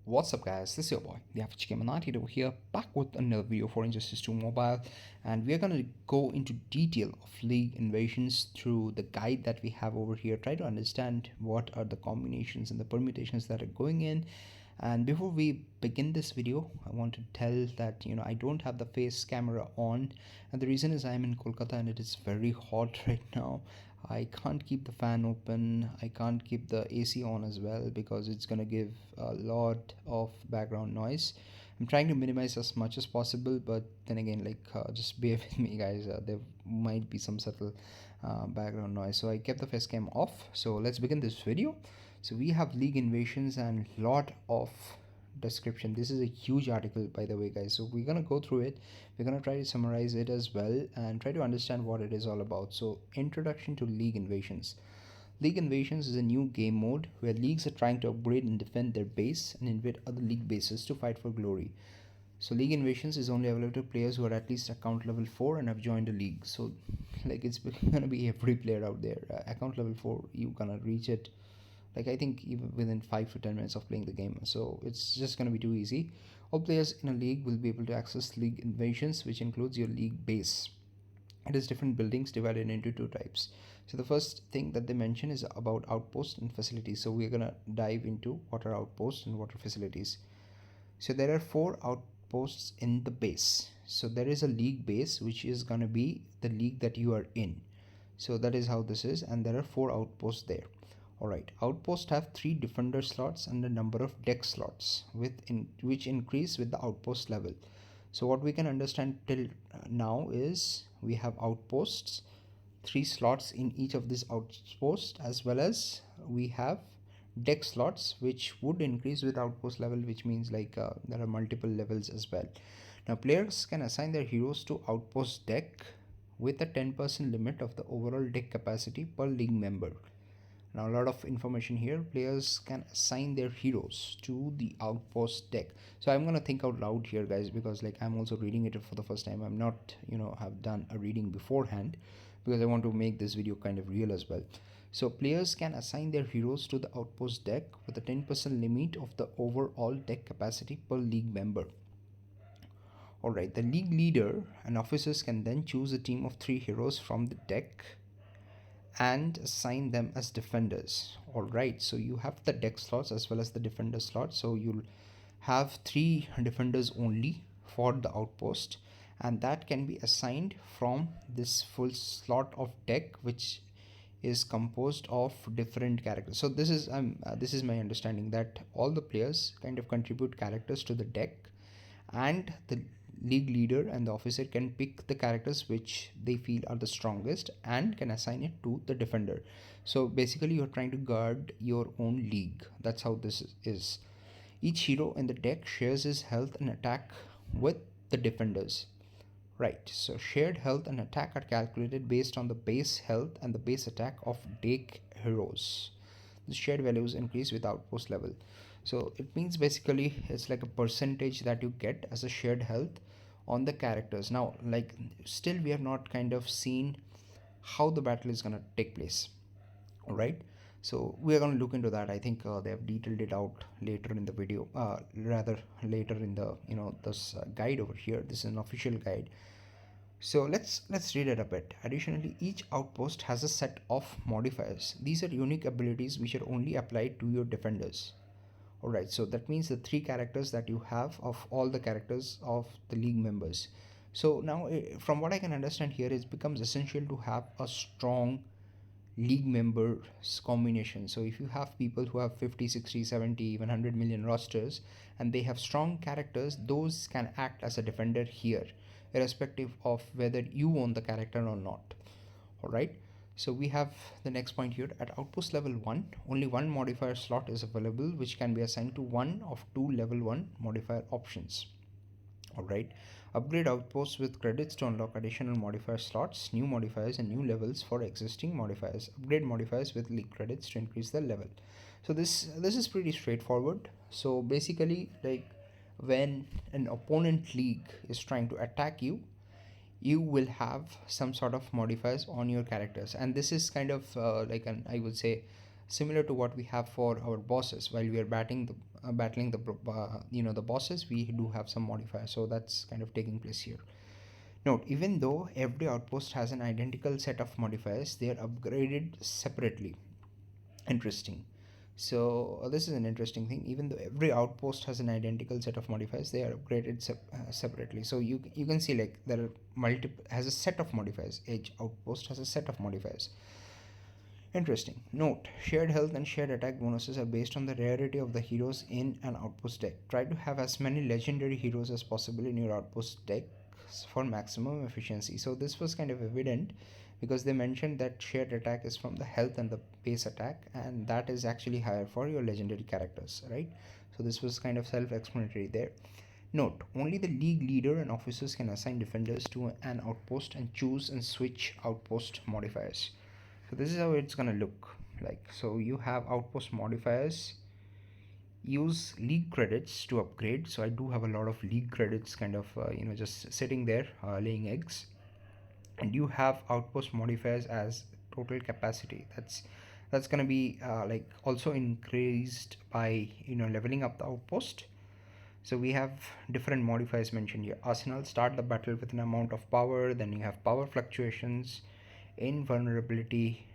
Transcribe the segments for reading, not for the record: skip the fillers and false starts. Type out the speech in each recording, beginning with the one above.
What's up, guys? This is your boy, the Average Gamer 90 over here, back with another video for Injustice 2 Mobile, and we are going to go into detail of League invasions through the guide that we have over here. Try to understand what are the combinations and the permutations that are going in. And before we begin this video, I want to tell that I don't have the face camera on, and the reason is I'm in Kolkata and it is very hot right now. I can't keep the fan open, I can't keep the AC on as well because it's gonna give a lot of background noise. I'm trying to minimize as much as possible, but then again, just bear with me, guys. There might be some subtle background noise, so I kept the facecam off. So let's begin this video. So we have League invasions and lot of description. This is a huge article, by the way, guys, so we're gonna go through it. We're gonna try to summarize it as well and try to understand what it is all about. So introduction to League invasions. League invasions is a new game mode where leagues are trying to upgrade and defend their base and invade other league bases to fight for glory. So League invasions is only available to players who are at least account level 4 and have joined a league. So it's gonna be every player out there. Account level 4, you gonna reach it I think even within 5 to 10 minutes of playing the game, so it's just going to be too easy. All players in a league will be able to access league invasions, which includes your league base. It is different buildings divided into two types. So the first thing that they mention is about outposts and facilities. So we're going to dive into what are outposts and what are facilities. So there are 4 outposts in the base. So there is a league base, which is going to be the league that you are in. So that is how this is, and there are 4 outposts there. Alright, outposts have 3 defender slots and a number of deck slots which increase with the outpost level. So what we can understand till now is we have outposts, 3 slots in each of these outposts, as well as we have deck slots which would increase with outpost level, which means there are multiple levels as well. Now players can assign their heroes to outpost deck with a 10% limit of the overall deck capacity per league member. Now a lot of information here. Players can assign their heroes to the outpost deck. So I'm gonna think out loud here, guys, because I'm also reading it for the first time. I'm not have done a reading beforehand because I want to make this video kind of real as well. So players can assign their heroes to the outpost deck with a 10% limit of the overall deck capacity per league member. Alright, the league leader and officers can then choose a team of 3 heroes from the deck and assign them as defenders. Alright, so you have the deck slots as well as the defender slots. So you'll have 3 defenders only for the outpost, and that can be assigned from this full slot of deck, which is composed of different characters. So this is my understanding, that all the players kind of contribute characters to the deck, and the league leader and the officer can pick the characters which they feel are the strongest and can assign it to the defender. So basically you're trying to guard your own league. That's how this is. Each hero in the deck shares his health and attack with the defenders. Right, so shared health and attack are calculated based on the base health and the base attack of deck heroes. The shared values increase with outpost level. So it means basically it's like a percentage that you get as a shared health on the characters. Now still we have not kind of seen how the battle is going to take place. All right, so we are going to look into that. I think they have detailed it out later in the video, rather later in the this guide over here. This is an official guide. So let's read it a bit. Additionally, each outpost has a set of modifiers. These are unique abilities which are only applied to your defenders. Alright, so that means the 3 characters that you have of all the characters of the league members. So now from what I can understand here, it becomes essential to have a strong league members combination. So if you have people who have 50, 60, 70, even 100 million rosters and they have strong characters, those can act as a defender here, irrespective of whether you own the character or not. Alright, so we have the next point here. At outpost level 1, only one modifier slot is available, which can be assigned to one of 2 level 1 modifier options. Alright, upgrade outposts with credits to unlock additional modifier slots, new modifiers and new levels for existing modifiers. Upgrade modifiers with league credits to increase the level. So this is pretty straightforward. So basically, when an opponent league is trying to attack you, you will have some sort of modifiers on your characters, and this is kind of I would say similar to what we have for our bosses. While we are battling the bosses, we do have some modifiers, so that's kind of taking place here. Note, even though every outpost has an identical set of modifiers, they are upgraded separately. Interesting. So this is an interesting thing. Even though every outpost has an identical set of modifiers, they are upgraded separately. So you can see like there are multiple has a set of modifiers. Each outpost has a set of modifiers. Interesting. Note, shared health and shared attack bonuses are based on the rarity of the heroes in an outpost deck. Try to have as many legendary heroes as possible in your outpost deck for maximum efficiency. So this was kind of evident because they mentioned that shared attack is from the health and the base attack, and that is actually higher for your legendary characters, right? So this was kind of self-explanatory there. Note, only the league leader and officers can assign defenders to an outpost and choose and switch outpost modifiers. So this is how it's gonna look like. So you have outpost modifiers, use league credits to upgrade. So I do have a lot of league credits kind of just sitting there laying eggs. And you have outpost modifiers as total capacity. That's gonna be like also increased by leveling up the outpost. So we have different modifiers mentioned here. Arsenal, start the battle with an amount of power. Then you have power fluctuations, invulnerability,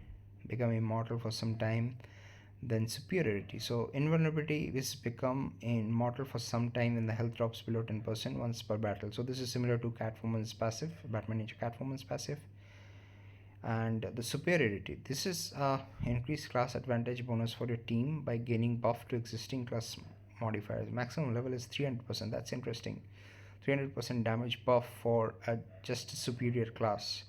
become immortal for some time. Then superiority. So invulnerability is become immortal for some time when the health drops below 10% once per battle. So this is similar to Catwoman's passive, Batman Ninja Catwoman's passive. And the superiority, this is increased class advantage bonus for your team by gaining buff to existing class modifiers. Maximum level is 300%. That's interesting. 300% damage buff for a just a superior class.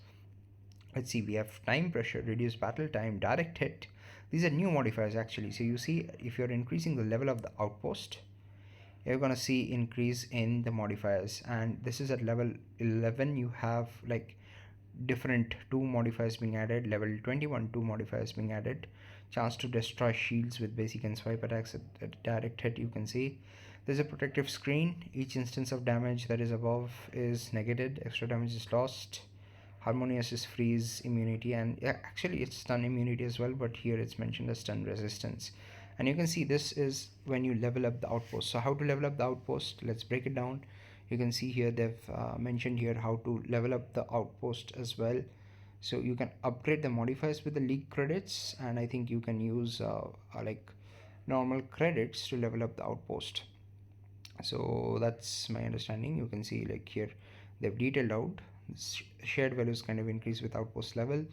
Let's see, we have time pressure, reduce battle time, direct hit. These are new modifiers actually. So you see, if you're increasing the level of the outpost, you're gonna see increase in the modifiers. And this is at level 11. You have like different two modifiers being added. Level 21, two modifiers being added. Chance to destroy shields with basic and swipe attacks at direct hit. You can see there's a protective screen. Each instance of damage that is above is negated. Extra damage is lost. Harmonious is freeze immunity, and yeah, actually it's stun immunity as well, but here it's mentioned as stun resistance. And you can see this is when you level up the outpost. So how to level up the outpost, let's break it down. You can see here they've mentioned here how to level up the outpost as well. So you can upgrade the modifiers with the league credits, and I think you can use like normal credits to level up the outpost. So that's my understanding. You can see like here they've detailed out shared values kind of increase with outpost level.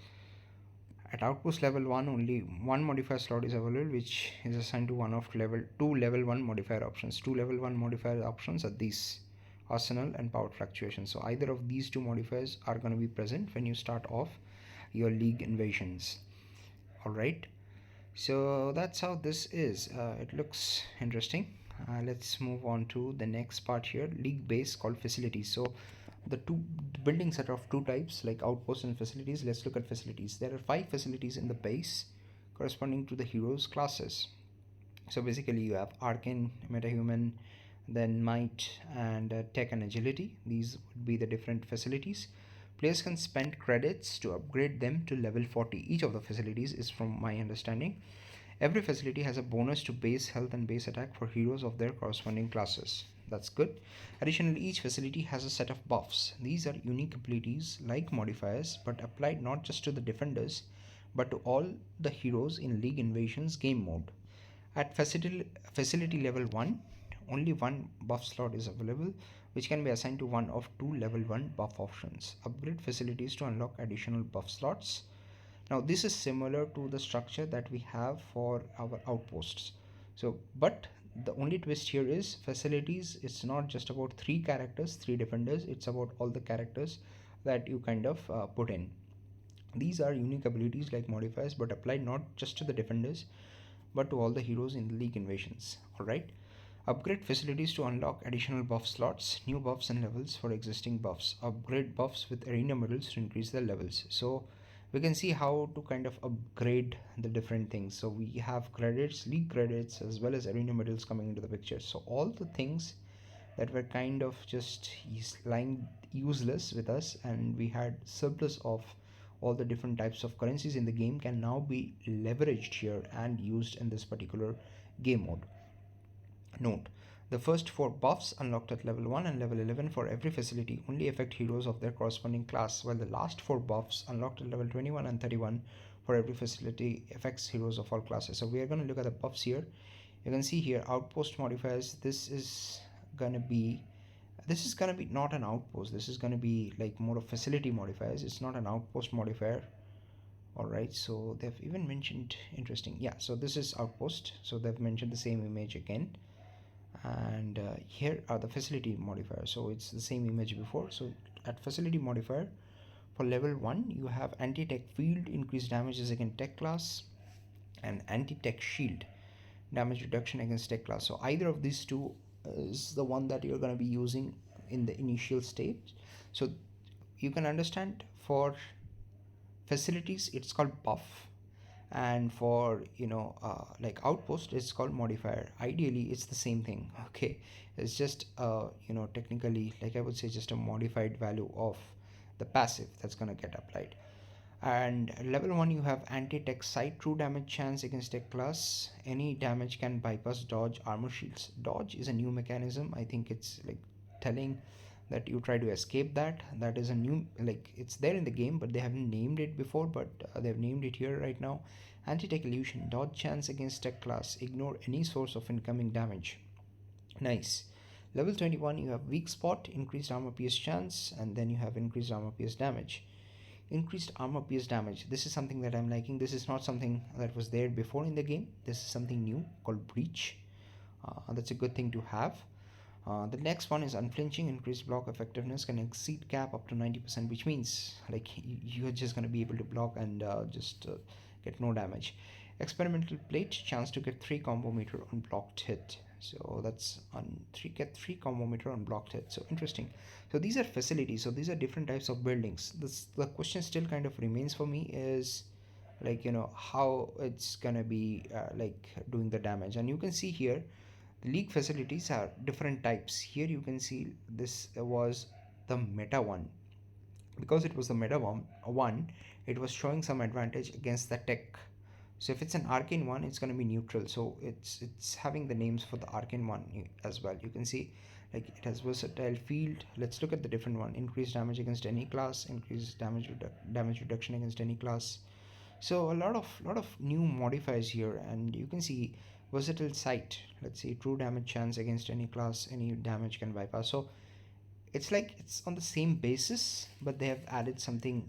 At outpost level 1, only one modifier slot is available, which is assigned to one of level 2 level 1 modifier options. Two level 1 modifier options are these: arsenal and power fluctuation. So either of these two modifiers are going to be present when you start off your league invasions. All right, so that's how this is. It looks interesting. Let's move on to the next part here, league base called facilities. So the two buildings are of two types, like outposts and facilities. Let's look at facilities. There are 5 facilities in the base corresponding to the heroes classes. So basically you have arcane, metahuman, then might, and tech and agility. These would be the different facilities. Players can spend credits to upgrade them to level 40. Each of the facilities is, from my understanding, every facility has a bonus to base health and base attack for heroes of their corresponding classes. That's good. Additionally, each facility has a set of buffs. These are unique abilities like modifiers, but applied not just to the defenders, but to all the heroes in League Invasions game mode. At facility level 1, only one buff slot is available, which can be assigned to one of two level 1 buff options. Upgrade facilities to unlock additional buff slots. Now this is similar to the structure that we have for our outposts. So but the only twist here is facilities, it's not just about 3 characters, 3 defenders, it's about all the characters that you kind of put in. These are unique abilities like modifiers, but applied not just to the defenders but to all the heroes in the league invasions. Alright, upgrade facilities to unlock additional buff slots, new buffs and levels for existing buffs. Upgrade buffs with arena medals to increase their levels. So we can see how to kind of upgrade the different things. So we have credits, league credits, as well as arena medals coming into the picture. So all the things that were kind of just lying useless with us, and we had surplus of all the different types of currencies in the game can now be leveraged here and used in this particular game mode. Note, the first four buffs unlocked at level 1 and level 11 for every facility only affect heroes of their corresponding class, while the last four buffs unlocked at level 21 and 31 for every facility affects heroes of all classes. So we are going to look at the buffs here. You can see here outpost modifiers. This is gonna be not an outpost. This is gonna be like more of facility modifiers. It's not an outpost modifier. All right, so they've even mentioned interesting. Yeah, so this is outpost. So they've mentioned the same image again, and here are the facility modifiers. So it's the same image before. So at facility modifier for level 1 you have anti-tech field, increased damages against tech class, and anti-tech shield, damage reduction against tech class. So either of these two is the one that you're going to be using in the initial stage. So you can understand for facilities it's called buff, and for like outpost it's called modifier. Ideally it's the same thing. Okay, it's just technically, like I would say, just a modified value of the passive that's going to get applied. And level 1 you have anti-tech sight, true damage chance against tech class, any damage can bypass dodge armor shields. Dodge is a new mechanism. I think it's like telling that you try to escape that. That is a new, like, it's there in the game but they haven't named it before, but they've named it here right now. Anti-tech illusion, dodge chance against tech class, ignore any source of incoming damage. Nice. Level 21 you have weak spot, increased armor pierce chance, and then you have increased armor pierce damage. Increased armor pierce damage, this is something that I'm liking. This is not something that was there before in the game. This is something new called breach. That's a good thing to have. The next one is unflinching, increased block effectiveness, can exceed cap up to 90%, which means like you're just going to be able to block and just get no damage. Experimental plate, chance to get 3 combo meter on blocked hit. So that's on 3, get 3 combo meter on blocked hit. So interesting. So these are facilities. So these are different types of buildings. The question still kind of remains for me is like how it's gonna be like doing the damage. And you can see here league facilities are different types. Here you can see this was the meta one. Because it was the meta one, it was showing some advantage against the tech. So if it's an arcane one it's going to be neutral. So it's having the names for the arcane one as well. You can see like it has versatile field. Let's look at the different one. Increased damage against any class, increased damage reduction against any class. So a lot of new modifiers here, and you can see versatile sight. Let's see, true damage chance against any class, any damage can bypass. So it's like it's on the same basis, but they have added something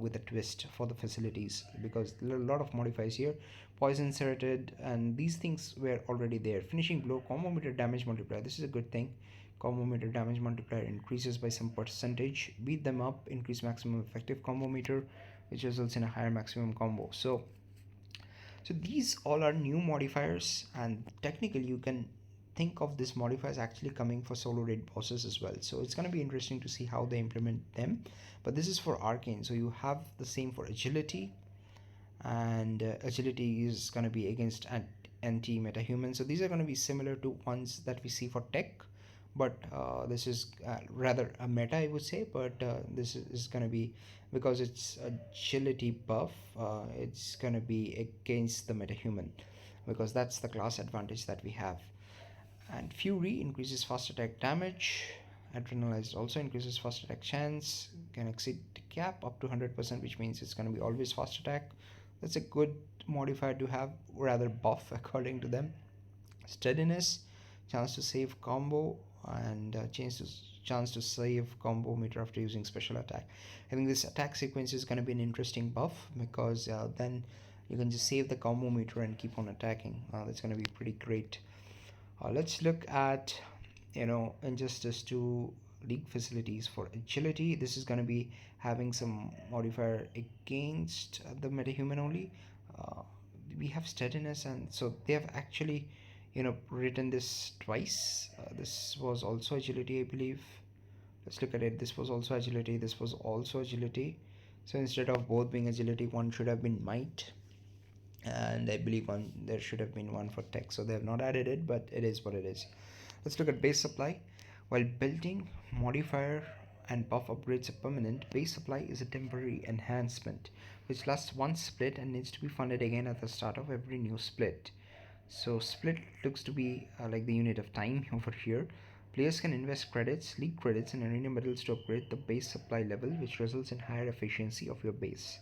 with a twist for the facilities, because there are a lot of modifiers here. Poison inserted, and these things were already there. Finishing blow, combo meter damage multiplier, this is a good thing. Combo meter damage multiplier increases by some percentage. Beat them up, increase maximum effective combo meter, which results in a higher maximum combo. So these all are new modifiers, and technically you can think of this modifiers actually coming for solo raid bosses as well. So it's going to be interesting to see how they implement them. But this is for arcane. So you have the same for agility, and agility is going to be against anti metahuman. So these are going to be similar to ones that we see for tech, but this is rather a meta, I would say. But this is going to be, because it's agility buff, it's going to be against the metahuman, because that's the class advantage that we have. And fury increases fast attack damage. Adrenalized also increases fast attack chance, can exceed the cap up to 100%, which means it's going to be always fast attack. That's a good modifier to have, rather buff according to them. Steadiness, chance to save combo, and chance to save combo meter after using special attack. I think this attack sequence is going to be an interesting buff, because then you can just save the combo meter and keep on attacking. That's going to be pretty great. Let's look at injustice to league facilities. For agility, this is going to be having some modifier against the metahuman only. uh, we have steadiness, and so they have actually written this twice. This was also agility, I believe. Let's look at it. This was also agility, this was also agility. So instead of both being agility, one should have been might, and I believe one there should have been one for tech. So they have not added it, but it is what it is. Let's look at base supply. While building, modifier and buff upgrades are permanent, base supply is a temporary enhancement which lasts one split and needs to be funded again at the start of every new split. So split looks to be like the unit of time over here. Players can invest credits, league credits, and arena medals to upgrade the base supply level, which results in higher efficiency of your base.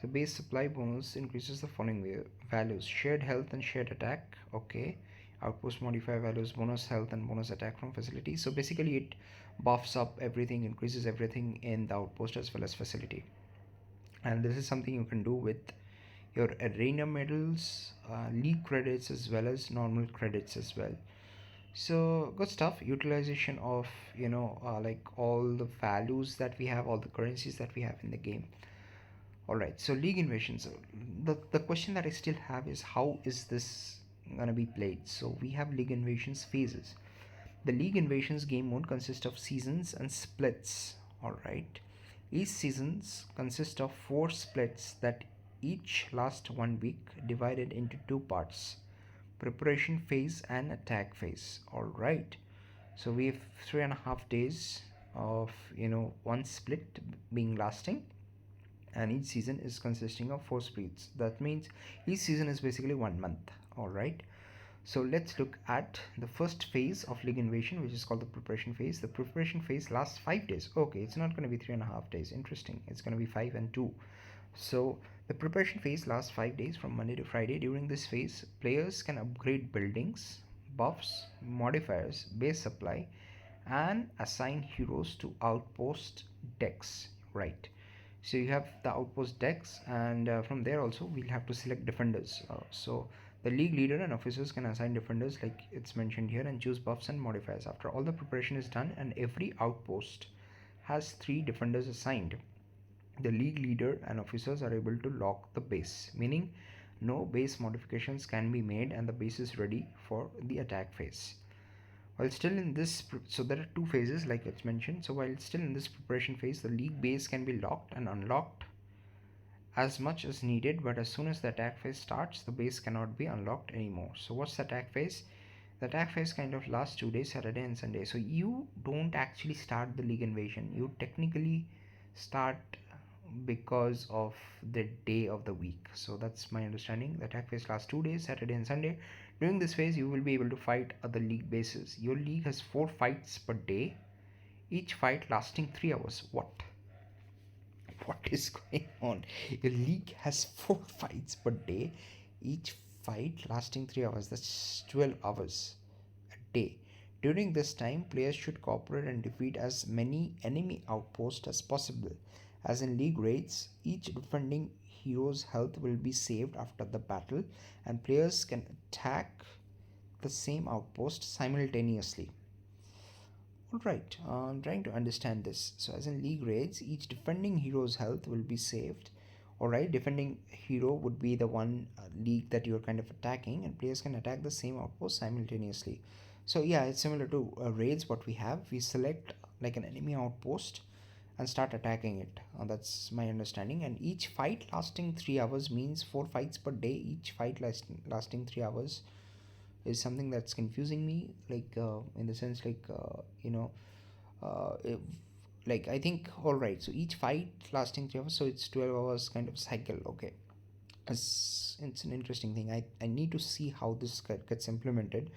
The base supply bonus increases the following values: shared health and shared attack. Okay. Outpost modifier values bonus health and bonus attack from facility. So basically, it buffs up everything, increases everything in the outpost as well as facility. And this is something you can do with your arena medals, league credits, as well as normal credits as well. So good stuff. Utilization of like all the values that we have, all the currencies that we have in the game. All right, so league invasions. The question that I still have is, how is this gonna be played? So we have league invasions phases. The league invasions game mode consists of seasons and splits. All right, each seasons consist of 4 splits that each last 1 week, divided into 2 parts: preparation phase and attack phase. All right, so we have 3.5 days of one split being lasting, and each season is consisting of 4 splits. That means each season is basically 1 month. All right, so let's look at the first phase of league invasion, which is called the preparation phase. The preparation phase lasts 5 days. Okay, it's not going to be 3.5 days. Interesting, it's going to be 5 and 2. So the preparation phase lasts 5 days from Monday to Friday. During this phase, players can upgrade buildings, buffs, modifiers, base supply, and assign heroes to outpost decks. Right, so you have the outpost decks, and from there also we'll have to select defenders. So the league leader and officers can assign defenders like it's mentioned here, and choose buffs and modifiers. After all the preparation is done and every outpost has 3 defenders assigned, the league leader and officers are able to lock the base, meaning no base modifications can be made and the base is ready for the attack phase. While still in this, so there are 2 phases like it's mentioned. So while still in this preparation phase, the league base can be locked and unlocked as much as needed, but as soon as the attack phase starts, the base cannot be unlocked anymore. So what's the attack phase? The attack phase kind of lasts 2 days, Saturday and Sunday. So you don't actually start the league invasion, you technically start because of the day of the week. So that's my understanding. The attack phase lasts 2 days, Saturday and Sunday. During this phase, you will be able to fight other league bases. Your league has 4 fights per day, each fight lasting 3 hours. What is going on? Your league has 4 fights per day, each fight lasting 3 hours. That's 12 hours a day. During this time, players should cooperate and defeat as many enemy outposts as possible. As in league raids, each defending hero's health will be saved after the battle, and players can attack the same outpost simultaneously. Alright, I'm trying to understand this. So, as in league raids, each defending hero's health will be saved. Alright, defending hero would be the one league that you're kind of attacking, and players can attack the same outpost simultaneously. So, yeah, it's similar to raids. What we have, we select like an enemy outpost and start attacking it. That's my understanding. And each fight lasting 3 hours means 4 fights per day, each fight lasting 3 hours is something that's confusing me, like in the sense like if, like I think, all right, so each fight lasting 3 hours, so it's 12 hours kind of cycle. Okay, it's an interesting thing. I need to see how this gets implemented.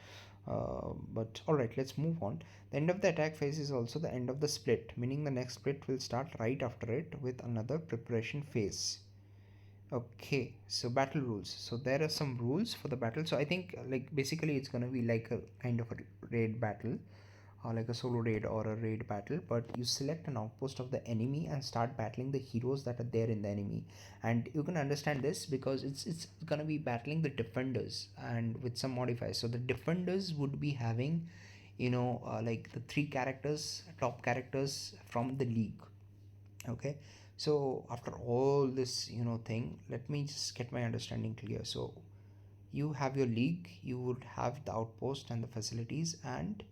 But all right, let's move on. The end of the attack phase is also the end of the split, meaning the next split will start right after it with another preparation phase. Okay, so battle rules. So there are some rules for the battle. So I think like basically it's gonna be like a kind of a raid battle, or like a solo raid or a raid battle. But you select an outpost of the enemy and start battling the heroes that are there in the enemy. And you can understand this because it's gonna be battling the defenders and with some modifiers. So the defenders would be having, like the 3 characters, top characters from the league. Okay, so after all this thing, let me just get my understanding clear. So you have your league, you would have the outpost and the facilities, and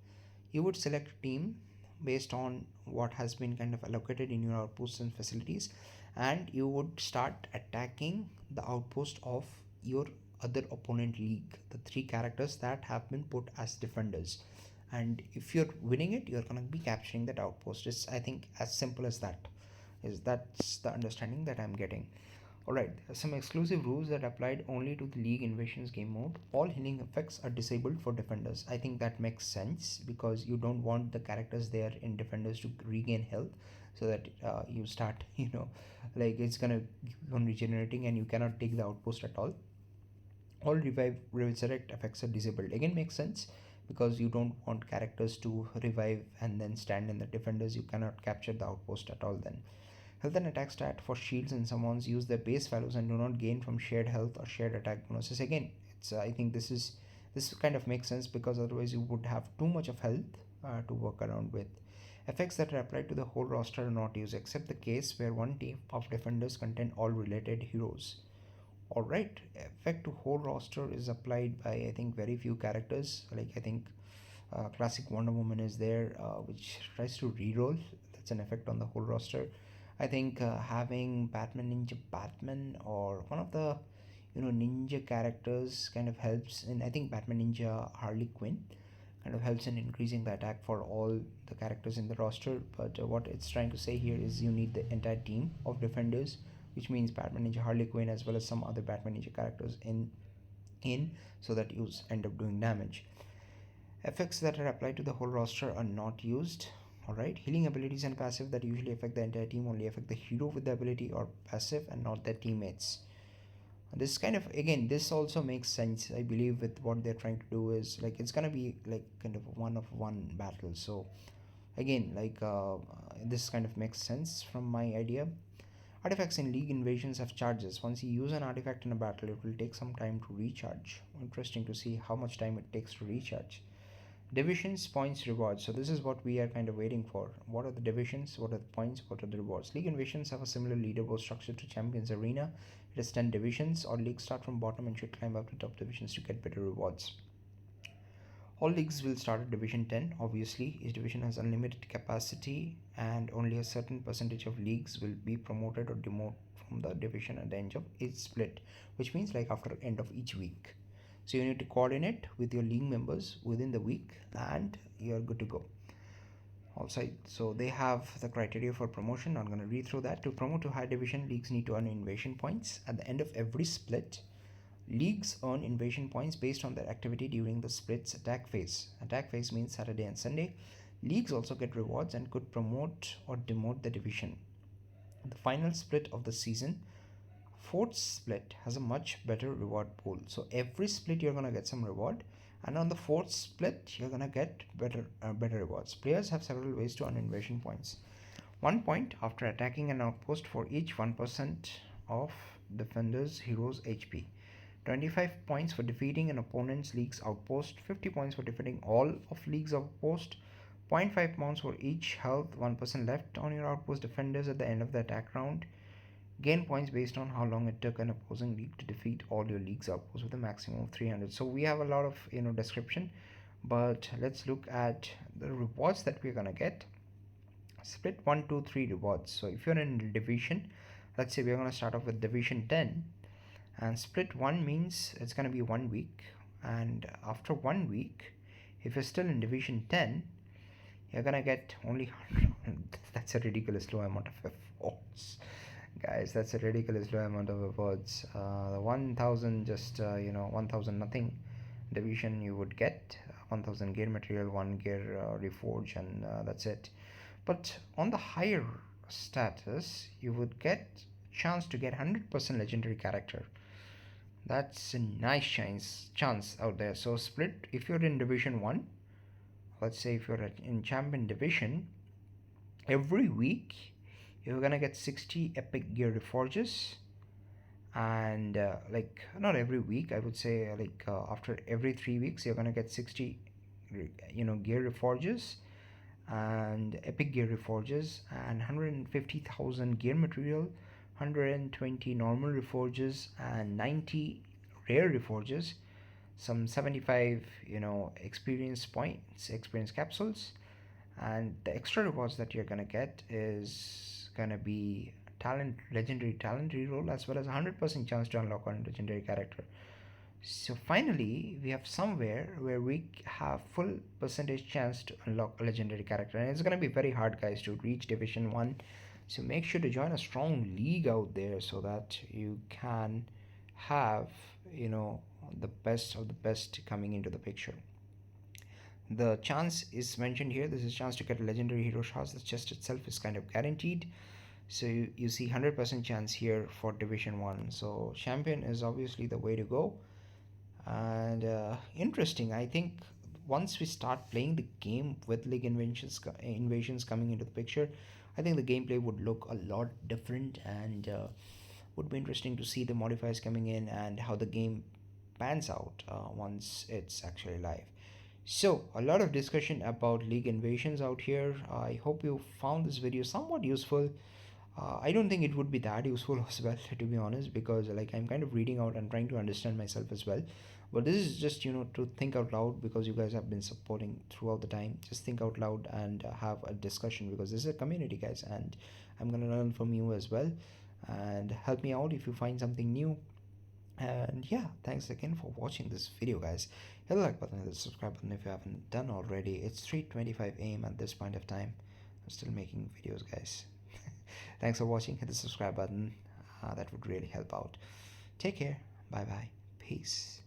you would select a team based on what has been kind of allocated in your outposts and facilities, and you would start attacking the outpost of your other opponent league, the 3 characters that have been put as defenders. and if you're winning it, you're gonna be capturing that outpost. It's, I think, as simple as that. Is That's the understanding that I'm getting. Alright, some exclusive rules that applied only to the League Invasions game mode. All healing effects are disabled for defenders. I think that makes sense because you don't want the characters there in defenders to regain health, so that you start, like it's gonna keep on regenerating and you cannot take the outpost at all. All resurrect effects are disabled. Again, makes sense because you don't want characters to revive and then stand in the defenders. You cannot capture the outpost at all then. Health and attack stat for shields and summons use their base values and do not gain from shared health or shared attack bonuses. Again, it's I think this kind of makes sense because otherwise you would have too much of health to work around with. Effects that are applied to the whole roster are not used except the case where one team of defenders contain all related heroes. Alright, effect to whole roster is applied by I think very few characters. Like I think classic Wonder Woman is there, which tries to reroll. That's an effect on the whole roster. I think having Batman Ninja Batman or one of the ninja characters kind of helps in. I think Batman Ninja Harley Quinn kind of helps in increasing the attack for all the characters in the roster. But what it's trying to say here is you need the entire team of defenders, which means Batman Ninja Harley Quinn as well as some other Batman Ninja characters in so that you end up doing damage. Effects that are applied to the whole roster are not used. Alright, healing abilities and passive that usually affect the entire team only affect the hero with the ability or passive and not their teammates. This kind of, again, this also makes sense. I believe with what they're trying to do is like it's gonna be like kind of one of one battle. So again, like this kind of makes sense from my idea. Artifacts in League Invasions have charges. Once you use an artifact in a battle, it will take some time to recharge. Interesting to see how much time it takes to recharge. Divisions, points, rewards. So this is what we are kind of waiting for. What are the divisions? What are the points? What are the rewards? League invasions have a similar leaderboard structure to Champions Arena. It has 10 divisions. All leagues start from bottom and should climb up to top divisions to get better rewards. All leagues will start at Division 10. Obviously, each division has unlimited capacity and only a certain percentage of leagues will be promoted or demoted from the division at the end of each split, which means like after end of each week. So you need to coordinate with your league members within the week and you're good to go. Also, so they have the criteria for promotion. I'm going to read through that. To promote to high division, leagues need to earn invasion points. At the end of every split, leagues earn invasion points based on their activity during the split's attack phase. Attack phase means Saturday and Sunday. Leagues also get rewards and could promote or demote the division. The final split of the season, fourth split, has a much better reward pool. So every split you're gonna get some reward, and on the fourth split you're gonna get better rewards. Players have several ways to earn invasion points. 1 point after attacking an outpost for each 1% of defender's hero's HP. 25 points for defeating an opponent's league's outpost. 50 points for defeating all of league's outpost. zero point 0.5 points for each health 1% left on your outpost defenders at the end of the attack round. Gain points based on how long it took an opposing league to defeat all your league's outposts with a maximum of 300. So we have a lot of description, but let's look at the rewards that we're gonna get. Split 1, 2, 3 rewards. So if you're in division, let's say we're gonna start off with division 10, and split 1 means it's gonna be 1 week, and after 1 week, if you're still in division 10, you're gonna get only 100. That's a ridiculous low amount of efforts, guys. That's a ridiculous low amount of efforts. The 1000, just 1000 nothing division you would get 1000 gear material, 1 gear reforge, and that's it. But on the higher status, you would get chance to get 100% legendary character. That's a nice chance out there. So split, if you're in division 1, let's say if you're in champion division, every week you're gonna get 60 epic gear reforges, and like not every week, I would say like after every 3 weeks you're gonna get 60 gear reforges and epic gear reforges, and 150,000 gear material, 120 normal reforges, and 90 rare reforges, some 75 experience points, experience capsules, and the extra rewards that you're gonna get is gonna be legendary talent reroll, as well as 100% chance to unlock a legendary character. So finally, we have somewhere where we have full percentage chance to unlock a legendary character, and it's gonna be very hard, guys, to reach Division 1. So make sure to join a strong league out there so that you can have, you know, the best of the best coming into the picture. The chance is mentioned here. This is a chance to get a legendary hero shots. The chest itself is kind of guaranteed. So you see 100% chance here for Division 1. So champion is obviously the way to go. And interesting, I think once we start playing the game with league invasions coming into the picture, I think the gameplay would look a lot different, and would be interesting to see the modifiers coming in and how the game pans out once it's actually live. So, a lot of discussion about league invasions out here. I hope you found this video somewhat useful. I don't think it would be that useful as well, to be honest, because like I'm kind of reading out and trying to understand myself as well. But this is just, to think out loud, because you guys have been supporting throughout the time. Just think out loud and have a discussion, because this is a community, guys, and I'm gonna learn from you as well. And help me out if you find something new. And yeah, thanks again for watching this video, guys. Hit the like button and the subscribe button if you haven't done already. It's 3:25 a.m. at this point of time. I'm still making videos, guys. Thanks for watching. Hit the subscribe button. That would really help out. Take care. Bye bye. Peace.